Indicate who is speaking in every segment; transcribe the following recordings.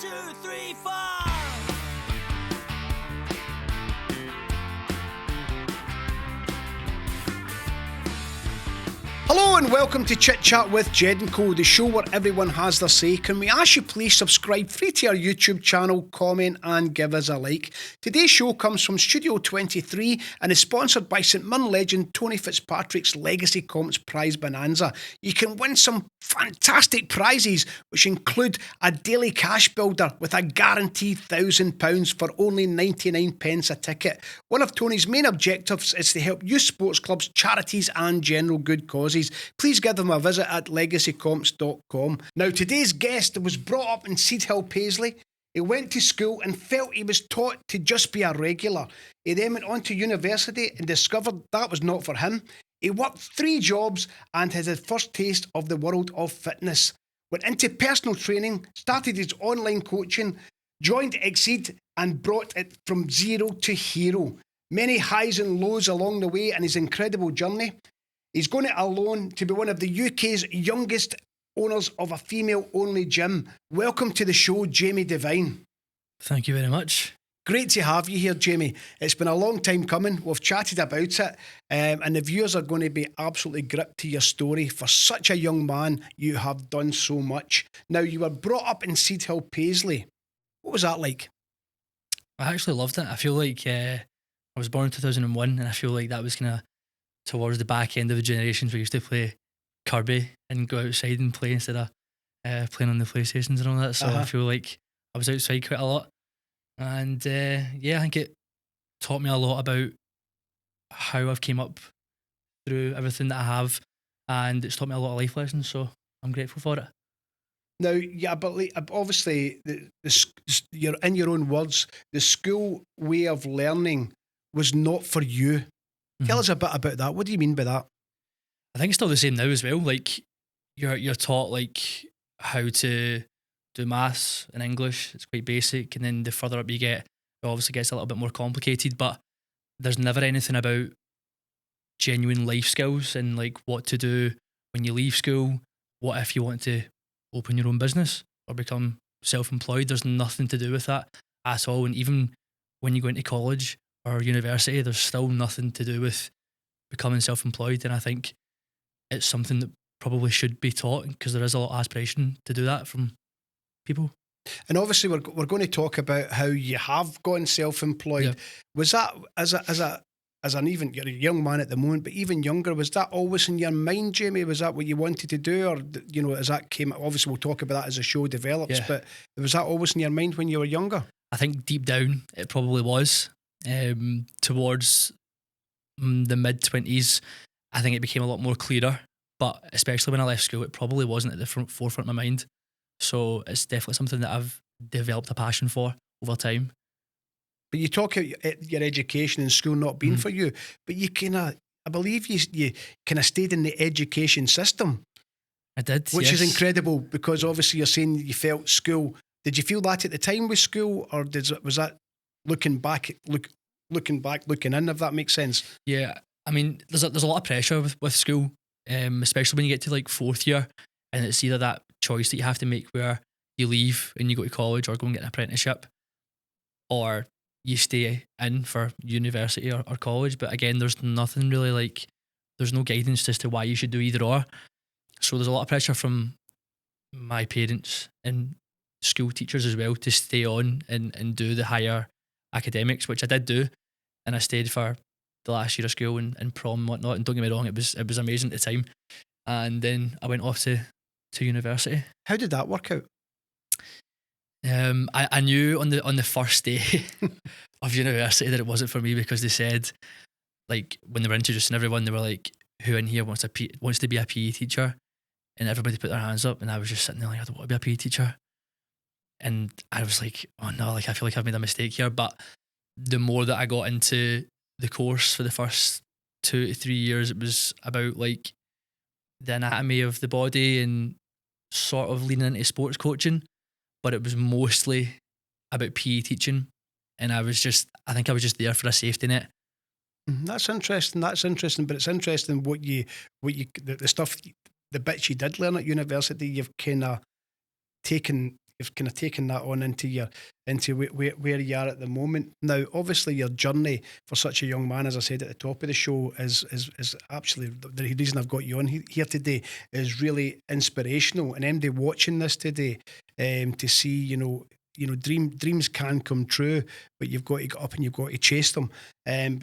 Speaker 1: 2, 3, 4.
Speaker 2: Hello and welcome to Chit Chat with Jed & Co, the show where everyone has their say. Can we ask you please subscribe free to our YouTube channel, comment and give us a like. Today's show comes from Studio 23 and is sponsored by St Mirren legend Tony Fitzpatrick's Legacy Comps Prize Bonanza. You can win some fantastic prizes which include a daily cash builder with a guaranteed £1,000 for only 99 pence a ticket. One of Tony's main objectives is to help youth sports clubs, charities and general good causes. Please give them a visit at legacycomps.com. Now, today's guest was brought up in Seedhill, Paisley. He went to school and felt he was taught to just be a regular. He then went on to university and discovered that was not for him. He worked 3 jobs and had his first taste of the world of fitness. Went into personal training, started his online coaching, joined Exceed and brought it from zero to hero. Many highs and lows along the way in his incredible journey. He's going it alone to be one of the UK's youngest owners of a female-only gym. Welcome to the show, Jamie Devine.
Speaker 3: Thank you very much.
Speaker 2: Great to have you here, Jamie. It's been a long time coming. We've chatted about it, and the viewers are going to be absolutely gripped to your story. For such a young man, you have done so much. Now, you were brought up in Seedhill, Paisley. What was that like?
Speaker 3: I actually loved it. I feel like I was born in 2001, and I feel like that was kind of towards the back end of the generations we used to play Kirby and go outside and play instead of playing on the PlayStations and all that. So I feel like I was outside quite a lot. And I think it taught me a lot about how I've came up through everything that I have, and it's taught me a lot of life lessons, so I'm grateful for it.
Speaker 2: Now, yeah, but obviously, you're in your own words, the school way of learning was not for you. Tell us a bit about that. What do you mean by that?
Speaker 3: I think it's still the same now as well. Like you're taught like how to do maths and English. It's quite basic, and then the further up you get, it obviously gets a little bit more complicated. But there's never anything about genuine life skills and like what to do when you leave school. What if you want to open your own business or become self-employed? There's nothing to do with that at all. And even when you go into college or university, there's still nothing to do with becoming self-employed. And I think it's something that probably should be taught because there is a lot of aspiration to do that from people.
Speaker 2: And obviously we're going to talk about how you have gone self-employed. Yeah. Was that as an even, you're a young man at the moment, but even younger, was that always in your mind, Jamie? Was that what you wanted to do? Or, you know, as that came, obviously we'll talk about that as the show develops, but was that always in your mind when you were younger?
Speaker 3: I think deep down it probably was. Towards the mid-20s, I think it became a lot more clearer, but especially when I left school, it probably wasn't at the forefront of my mind. So it's definitely something that I've developed a passion for over time.
Speaker 2: But you talk about your education in school not being for you, but you I believe you kind of stayed in the education system.
Speaker 3: I did,
Speaker 2: which is incredible, because obviously you're saying you felt school. Did you feel that at the time with school, or was that looking back, looking in, if that makes sense?
Speaker 3: Yeah, I mean, there's a lot of pressure with school, especially when you get to like 4th year, and it's either that choice that you have to make where you leave and you go to college or go and get an apprenticeship, or you stay in for university or college. But again, there's nothing really like, there's no guidance as to why you should do either or. So there's a lot of pressure from my parents and school teachers as well to stay on and do the higher academics, which I did do, and I stayed for the last year of school and prom and whatnot. And don't get me wrong, it was amazing at the time. And then I went off to university.
Speaker 2: How did that work out?
Speaker 3: I knew on the first day of university that it wasn't for me, because they said, like, when they were introducing everyone, they were like, who in here wants to be a PE teacher? And everybody put their hands up, and I was just sitting there like, I don't want to be a PE teacher. And I was like, oh no, like I feel like I've made a mistake here. But the more that I got into the course for the first 2 to 3 years, it was about like the anatomy of the body and sort of leaning into sports coaching, but it was mostly about PE teaching. And I think I was just there for a safety net.
Speaker 2: That's interesting. But it's interesting the stuff, the bits you did learn at university, you've kind of taken you've kind of taken that on into where you are at the moment. Now, obviously, your journey for such a young man, as I said at the top of the show, is actually the reason I've got you on here today is really inspirational. And MD watching this today, to see, dreams can come true, but you've got to get up and you've got to chase them. But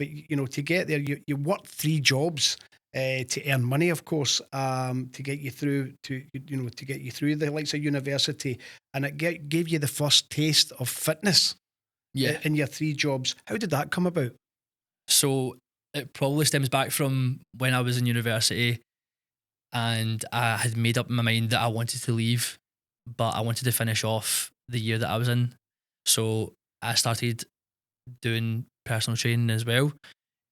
Speaker 2: to get there, you work 3 jobs. To earn money, of course, to get you through the likes of university, and it gave you the first taste of fitness.
Speaker 3: Yeah.
Speaker 2: In your 3 jobs. How did that come about?
Speaker 3: So it probably stems back from when I was in university, and I had made up my mind that I wanted to leave, but I wanted to finish off the year that I was in. So I started doing personal training as well,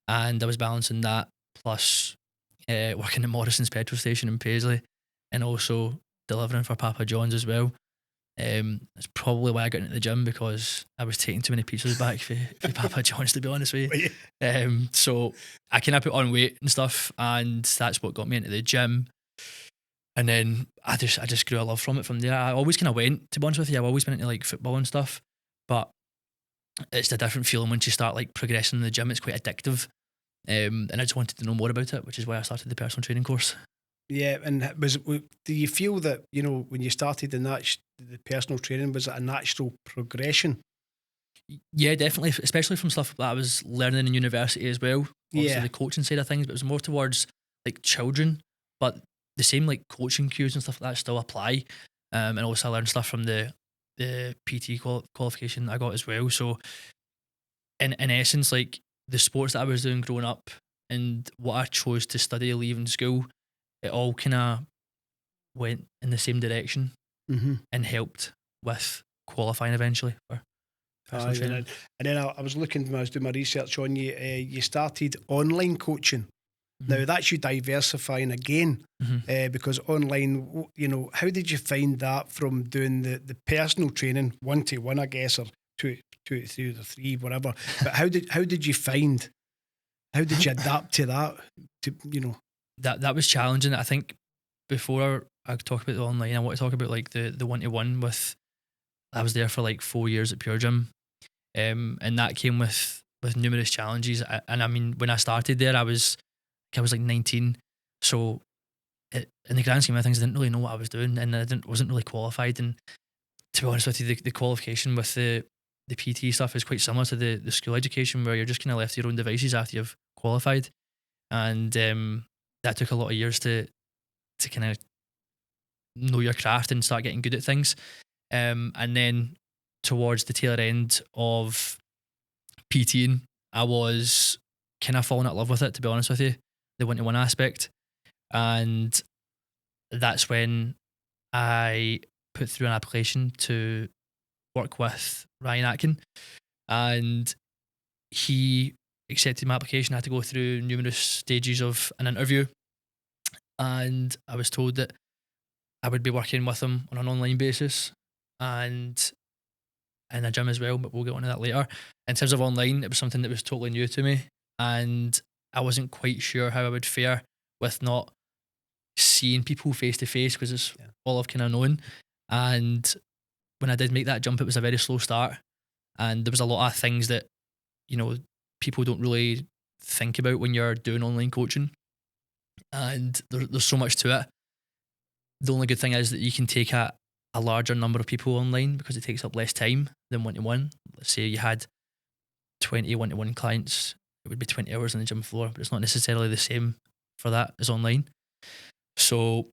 Speaker 3: and I was balancing that plus working at Morrison's petrol station in Paisley, and also delivering for Papa John's as well. That's probably why I got into the gym, because I was taking too many pizzas back for Papa John's, to be honest with you. So I kind of put on weight and stuff, and that's what got me into the gym. And then I just grew a love from it from there. I always kind of went, to be honest with you, I've always been into like football and stuff, but it's a different feeling once you start like progressing in the gym. It's quite addictive. And I just wanted to know more about it, which is why I started the personal training course. Yeah, and do you feel that, when you started in the personal training, was it a natural progression? Yeah, definitely, especially from stuff that I was learning in university as well. Obviously the coaching side of things, but it was more towards like children, but the same like coaching cues and stuff like that still apply. And also I learned stuff from the PT qualification I got as well. So in essence, like, the sports that I was doing growing up and what I chose to study leaving school, it all kind of went in the same direction and helped with qualifying eventually for personal training.
Speaker 2: And then I was looking, when I was doing my research on you, you started online coaching. Now that's you diversifying again, because online, how did you find that from doing the personal training 1-to-1, I guess, or 2 to 3, whatever? But how did you adapt to that?
Speaker 3: That was challenging. I think before I talk about the online, I want to talk about like the 1-to-1 with. I was there for like 4 years at Pure Gym, and that came with numerous challenges. And I mean, when I started there, I was like 19, so in the grand scheme of things, I didn't really know what I was doing, and I wasn't really qualified. And to be honest with you, the qualification with the PT stuff is quite similar to the school education, where you're just kind of left to your own devices after you've qualified. And that took a lot of years to kind of know your craft and start getting good at things. And then towards the tail end of PTing, I was kind of falling in love with it, to be honest with you, the 1-to-1 aspect. And that's when I put through an application to work with Ryan Atkin, and he accepted my application. I had to go through numerous stages of an interview, and I was told that I would be working with him on an online basis and in a gym as well, but we'll get on to that later. In terms of online, it was something that was totally new to me, and I wasn't quite sure how I would fare with not seeing people face to face, because it's all I've kind of known. And when I did make that jump, it was a very slow start, and there was a lot of things that people don't really think about when you're doing online coaching, and there's so much to it. The only good thing is that you can take a larger number of people online, because it takes up less time than 1-to-1. Let's say you had 20 1-to-1 clients, it would be 20 hours on the gym floor, but it's not necessarily the same for that as online. So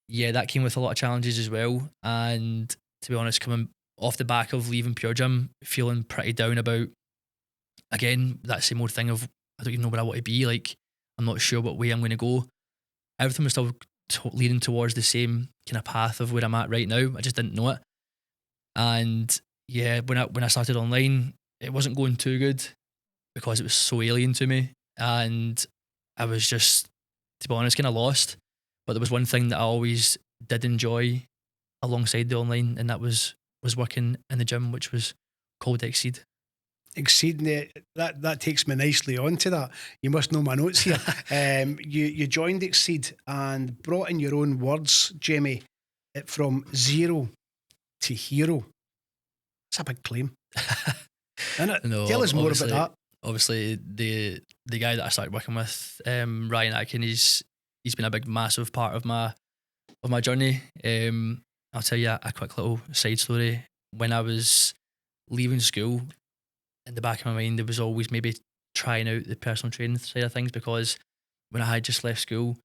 Speaker 3: yeah, that came with a lot of challenges as well. And to be honest, coming off the back of leaving Pure Gym, feeling pretty down about, again, that same old thing of, I don't even know where I want to be. Like, I'm not sure what way I'm going to go. Everything was still leading towards the same kind of path of where I'm at right now. I just didn't know it. And yeah, when I started online, it wasn't going too good, because it was so alien to me, and I was just, to be honest, kind of lost. But there was one thing that I always did enjoy alongside the online, and that was working in the gym, which was called Exceed.
Speaker 2: Exceeding that takes me nicely onto that. You must know my notes here. You joined Exceed and brought in your own words, Jamie, from 0 to hero. That's a big claim. Isn't it?
Speaker 3: No,
Speaker 2: Tell us more about
Speaker 3: obviously,
Speaker 2: that.
Speaker 3: obviously the guy that I started working with, Ryan Atkin, he's been a big, massive part of my journey. I'll tell you a quick little side story. When I was leaving school, in the back of my mind, there was always maybe trying out the personal training side of things, because when I had just left school,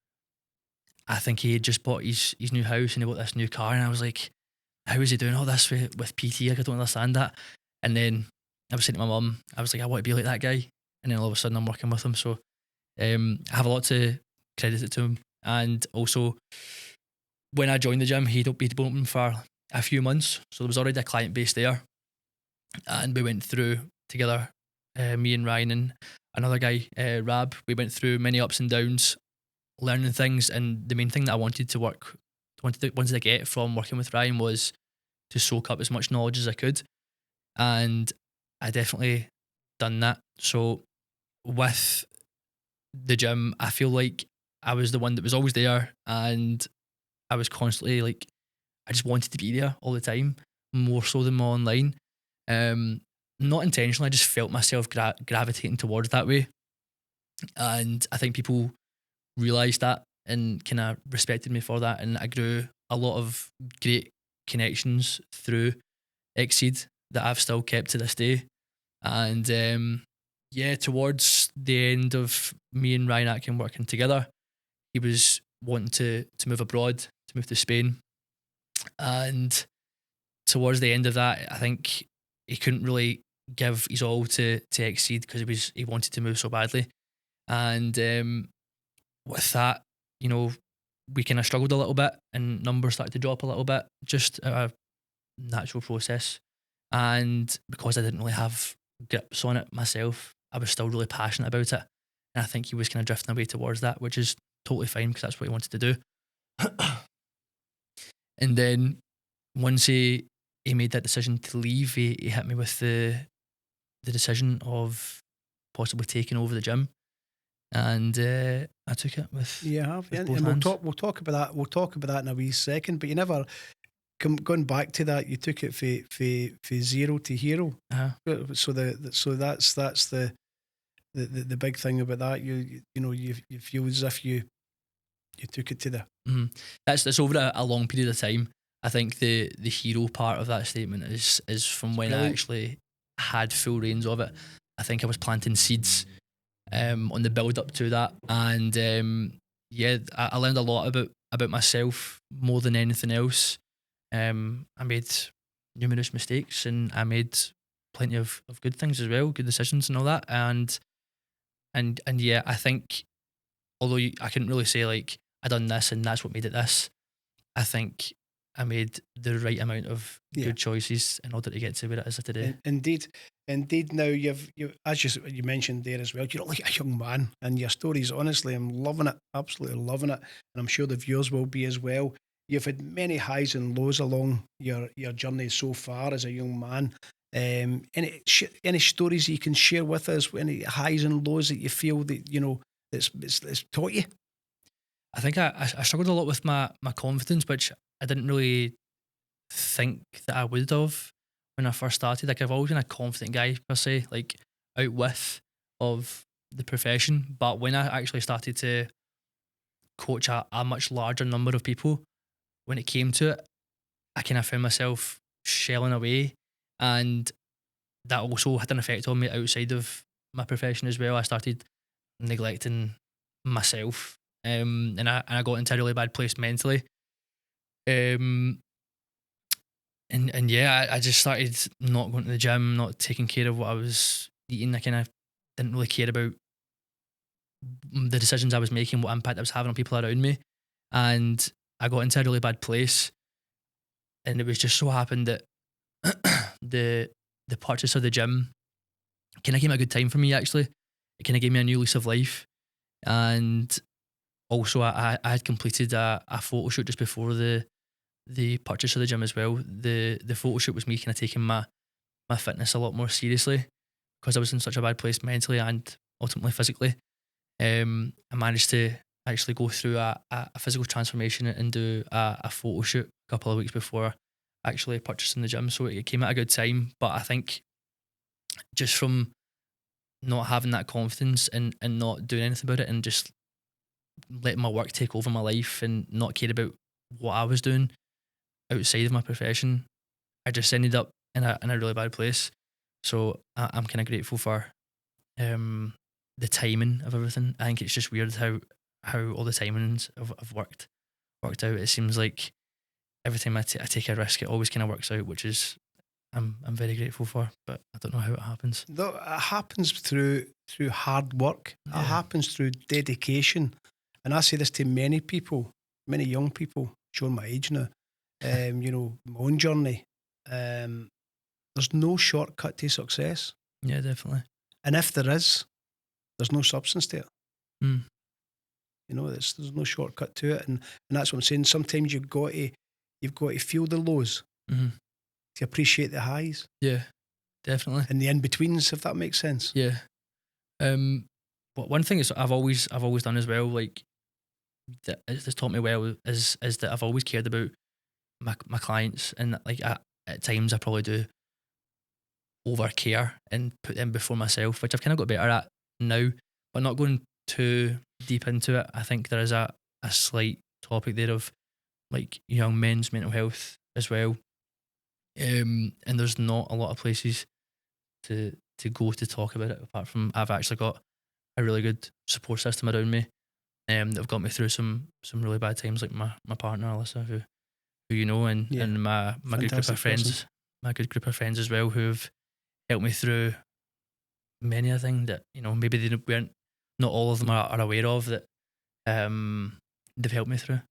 Speaker 3: I think he had just bought his new house and he bought this new car, and I was like, how is he doing all this with PT? Like, I don't understand that. And then I was saying to my mum, I was like, I want to be like that guy. And then all of a sudden I'm working with him. So I have a lot to credit it to him. And also, when I joined the gym, he'd been open for a few months. So there was already a client base there. And we went through together, me and Ryan and another guy, Rab. We went through many ups and downs, learning things. And the main thing that I wanted to get from working with Ryan was to soak up as much knowledge as I could. And I definitely done that. So with the gym, I feel like I was the one that was always there, and I was constantly like, I just wanted to be there all the time, more so than my online. Not intentionally, I just felt myself gravitating towards that way. And I think people realised that and kind of respected me for that. And I grew a lot of great connections through Exceed that I've still kept to this day. And towards the end of me and Ryan Atkin working together, he was wanting to move abroad, to move to Spain. And towards the end of that, I think he couldn't really give his all to Exceed because he wanted to move so badly. And with that, we kind of struggled a little bit, and numbers started to drop a little bit, just a natural process. And because I didn't really have grips on it myself, I was still really passionate about it. And I think he was kind of drifting away towards that, which is totally fine because that's what he wanted to do. And then once he made that decision to leave, he hit me with the decision of possibly taking over the gym. And I took it with
Speaker 2: With
Speaker 3: both
Speaker 2: and
Speaker 3: hands.
Speaker 2: we'll talk about that. We'll talk about that in a wee second. But you never going back to that. You took it for zero to hero.
Speaker 3: Uh-huh.
Speaker 2: So that's the big thing about that. You feel as if you took it to the.
Speaker 3: Mm-hmm. That's over a long period of time. I think the hero part of that statement is from when I actually had full reins of it. I think I was planting seeds on the build up to that, and I learned a lot about myself more than anything else. I made numerous mistakes, and I made plenty of good things as well, good decisions and all that. And I think, although I couldn't really say like I done this and that's what made it this, I think I made the right amount of good choices in order to get to where it is today.
Speaker 2: Indeed. Now you as you mentioned there as well, you're like a young man, and your stories, honestly, I'm loving it, absolutely loving it, and I'm sure the viewers will be as well. You've had many highs and lows along your journey so far as a young man. Any stories you can share with us? Any highs and lows that you feel that it's taught you?
Speaker 3: I think I struggled a lot with my confidence, which I didn't really think that I would have when I first started. Like, I've always been a confident guy per se, like out with of the profession. But when I actually started to coach a much larger number of people, when it came to it, I kind of found myself shelling away, and that also had an effect on me outside of my profession as well. I started neglecting myself, and I got into a really bad place mentally. And I just started not going to the gym, not taking care of what I was eating. I kind of didn't really care about the decisions I was making, what impact I was having on people around me, and I got into a really bad place. And it was just so happened that the purchase of the gym kind of gave me a good time for me. Actually, it kind of gave me a new lease of life. And also, I had completed a photo shoot just before the purchase of the gym as well. The photo shoot was me kind of taking my fitness a lot more seriously because I was in such a bad place mentally and ultimately physically. I managed to actually go through a physical transformation and do a photo shoot a couple of weeks before actually purchasing the gym, so it came at a good time. But I think just from not having that confidence and not doing anything about it and just letting my work take over my life and not care about what I was doing outside of my profession, I just ended up in a really bad place. So I'm kind of grateful for the timing of everything. I think it's just weird how all the timings have worked out. It seems like every time I take a risk, it always kind of works out, which is I'm very grateful for. But I don't know how it happens.
Speaker 2: Though it happens through hard work.
Speaker 3: Yeah.
Speaker 2: It happens through dedication. And I say this to many people, many young people, showing my age now. You know, my own journey. There's no shortcut to success.
Speaker 3: Yeah, definitely.
Speaker 2: And if there is, there's no substance to it.
Speaker 3: Mm.
Speaker 2: You know, there's no shortcut to it. And that's what I'm saying. Sometimes you've got to feel the lows
Speaker 3: Mm-hmm.
Speaker 2: to appreciate the highs.
Speaker 3: Yeah, definitely.
Speaker 2: And the in-betweens, if that makes sense.
Speaker 3: Yeah. But one thing is I've always done as well, like that has taught me well is that I've always cared about my clients, and like at times I probably do over care and put them before myself, which I've kind of got better at now, but not going too deep into it. I think there is a slight topic there of like young men's mental health as well. And there's not a lot of places to go to talk about it, apart from I've actually got a really good support system around me that have got me through some really bad times, like my partner Alyssa, who you know, and my good group of friends,
Speaker 2: person.
Speaker 3: my good group of friends as well, who've helped me through many a thing that, you know, maybe they weren't, not all of them are aware of, that they've helped me through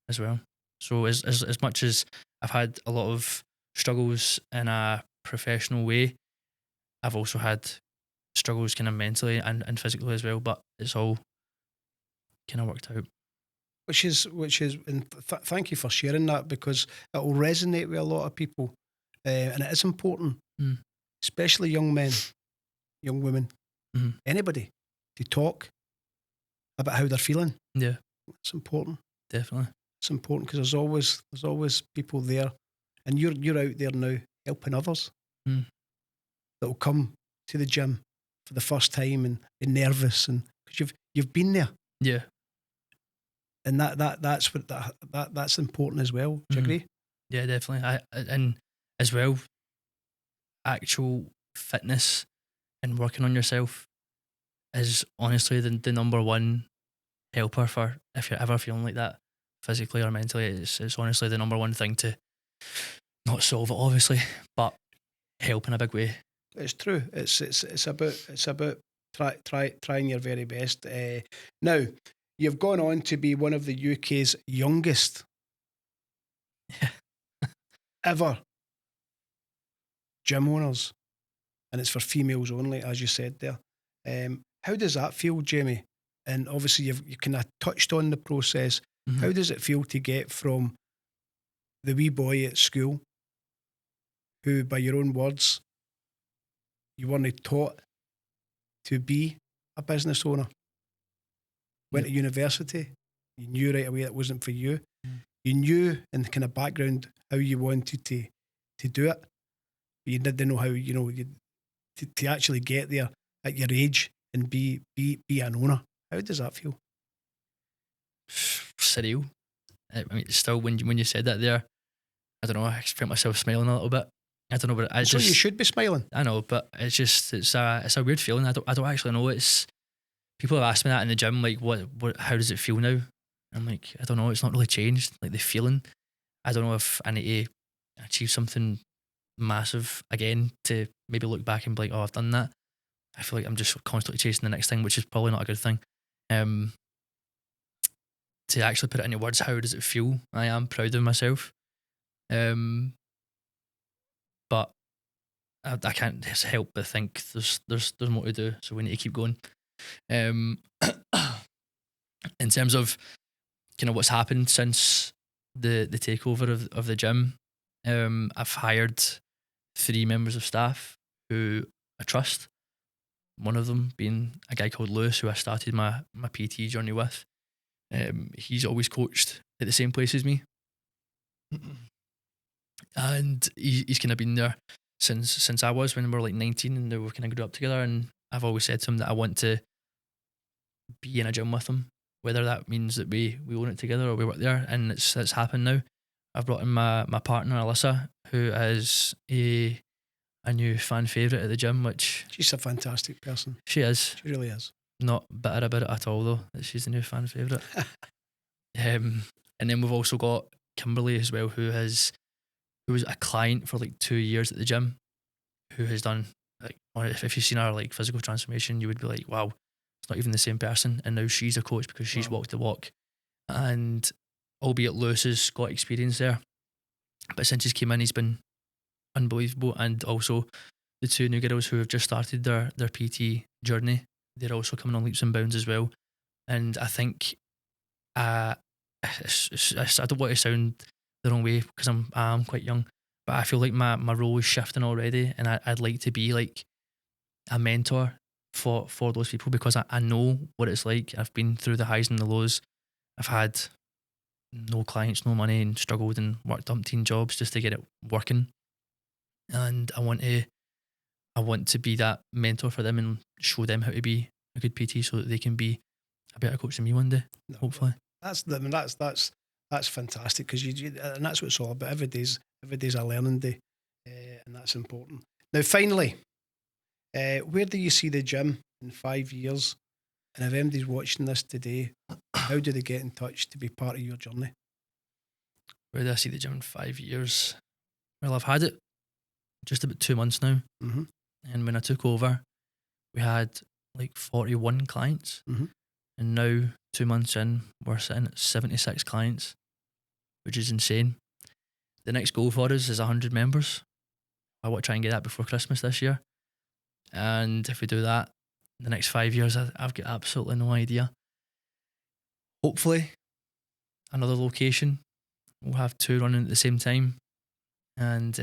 Speaker 3: as well. So as much as I've had a lot of struggles in a professional way, I've also had struggles kind of mentally and physically as well, but it's all kind of worked out.
Speaker 2: Which is, and thank you for sharing that, because it will resonate with a lot of people, and it is important, especially young men, young women, anybody, to talk about how they're feeling.
Speaker 3: Yeah,
Speaker 2: It's important.
Speaker 3: definitely.
Speaker 2: It's important because there's always people there, and you're out there now helping others that will come to the gym for the first time and nervous, and because you've been there.
Speaker 3: Yeah.
Speaker 2: And that's what that's important as well. Do you agree?
Speaker 3: Yeah, definitely. And as well, actual fitness and working on yourself is honestly the number one helper for if you're ever feeling like that physically or mentally. It's honestly the number one thing to not solve it, obviously, but help in a big way.
Speaker 2: It's true. It's about trying your very best. Now, you've gone on to be one of the UK's youngest ever gym owners, and it's for females only, as you said there. How does that feel, Jamie? And obviously, you kind of touched on the process.
Speaker 3: Mm-hmm.
Speaker 2: How does it feel to get from the wee boy at school, who, by your own words, you weren't taught to be a business owner, went to university, you knew right away that wasn't for you. You knew in the kind of background how you wanted to do it, but you didn't know how, you know, to actually get there at your age and be an owner. How does that feel?
Speaker 3: Surreal. I mean, still, when you said that there, I don't know, I felt myself smiling a little bit. I don't know, but I
Speaker 2: So
Speaker 3: just,
Speaker 2: you should be smiling.
Speaker 3: I know, but it's a weird feeling. I don't actually know. It's, people have asked me that in the gym, like what how does it feel now? I'm like, I don't know. It's not really changed. Like the feeling, I don't know if I need to achieve something massive again to maybe look back and be like, oh, I've done that. I feel like I'm just constantly chasing the next thing, which is probably not a good thing. To actually put it into words, how does it feel? I am proud of myself. But I can't help but think there's more to do, so we need to keep going. In terms of kind of what's happened since the takeover of the gym, I've hired 3 members of staff who I trust. One of them being a guy called Lewis, who I started my PT journey with. He's always coached at the same place as me. and he's kind of been there since I was, when we were like 19, and we kind of grew up together. And I've always said to him that I want to be in a gym with him, whether that means that we own it together or we work there. And it's happened now. I've brought in my partner Alyssa, who is a new fan favourite at the gym, which
Speaker 2: She's a fantastic person.
Speaker 3: she is.
Speaker 2: She really is.
Speaker 3: Not bitter about it at all, though, that she's the new fan favourite. And then we've also got Kimberly as well, who was a client for like 2 years at the gym, who has done, like, if you've seen her like physical transformation, you would be like, wow, it's not even the same person. And now she's a coach because she's walked the walk. And albeit Lewis has got experience there, but since he's came in, he's been unbelievable. And also the two new girls who have just started their PT journey, they're also coming on leaps and bounds as well. And I think I don't want to sound the wrong way because I'm quite young, but I feel like my role is shifting already, and I'd like to be like a mentor for those people, because I know what it's like. I've been through the highs and the lows. I've had no clients, no money, and struggled and worked umpteen jobs just to get it working. And I want to be that mentor for them and show them how to be a good PT so that they can be a better coach than me one day, hopefully.
Speaker 2: That's fantastic, because and that's what it's all about. Every day's a learning day, and that's important. Now, finally, where do you see the gym in 5 years? And if anybody's watching this today, how do they get in touch to be part of your journey?
Speaker 3: Where do I see the gym in 5 years? Well, I've had it just about 2 months now.
Speaker 2: Mm-hmm.
Speaker 3: And when I took over, we had like 41 clients.
Speaker 2: Mm-hmm.
Speaker 3: And now, 2 months in, we're sitting at 76 clients, which is insane. The next goal for us is 100 members. I want to try and get that before Christmas this year. And if we do that, the next 5 years, I've got absolutely no idea. Hopefully, another location. We'll have 2 running at the same time. And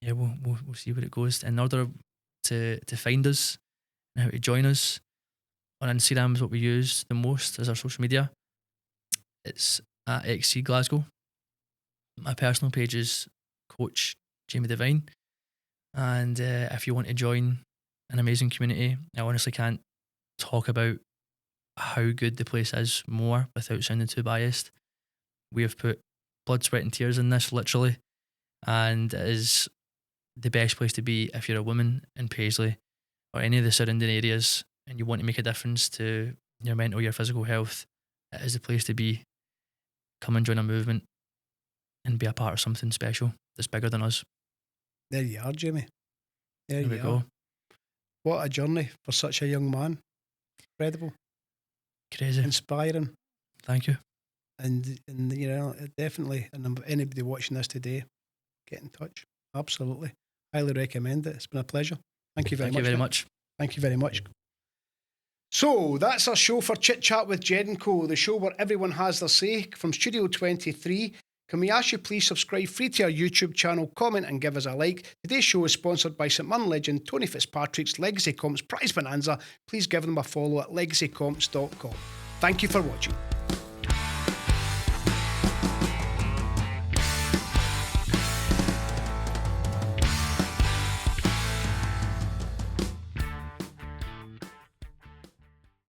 Speaker 3: yeah, we'll see where it goes. In order to find us and how to join us, on Instagram is what we use the most as our social media. It's at XC Glasgow. My personal page is Coach Jamie Devine. And if you want to join an amazing community, I honestly can't talk about how good the place is more without sounding too biased. We have put blood, sweat and tears in this, literally. And it is the best place to be if you're a woman in Paisley or any of the surrounding areas and you want to make a difference to your mental, your physical health. It is the place to be. Come and join a movement and be a part of something special that's bigger than us.
Speaker 2: There you are, Jamie. There
Speaker 3: we
Speaker 2: you
Speaker 3: go.
Speaker 2: are. What a journey for such a young man. Incredible.
Speaker 3: Crazy.
Speaker 2: Inspiring.
Speaker 3: Thank you.
Speaker 2: And you know, definitely, and anybody watching this today, get in touch. Absolutely. Highly recommend it. It's been a pleasure. Thank you very much.
Speaker 3: Thank you very much.
Speaker 2: Thank you very much. So that's our show for Chit Chat with Jed and Co, the show where everyone has their say. From Studio 23, can we ask you please subscribe free to our YouTube channel, comment and give us a like. Today's show is sponsored by St Mirren legend Tony Fitzpatrick's Legacy Comps Prize Bonanza. Please give them a follow at legacycomps.com. Thank you for watching.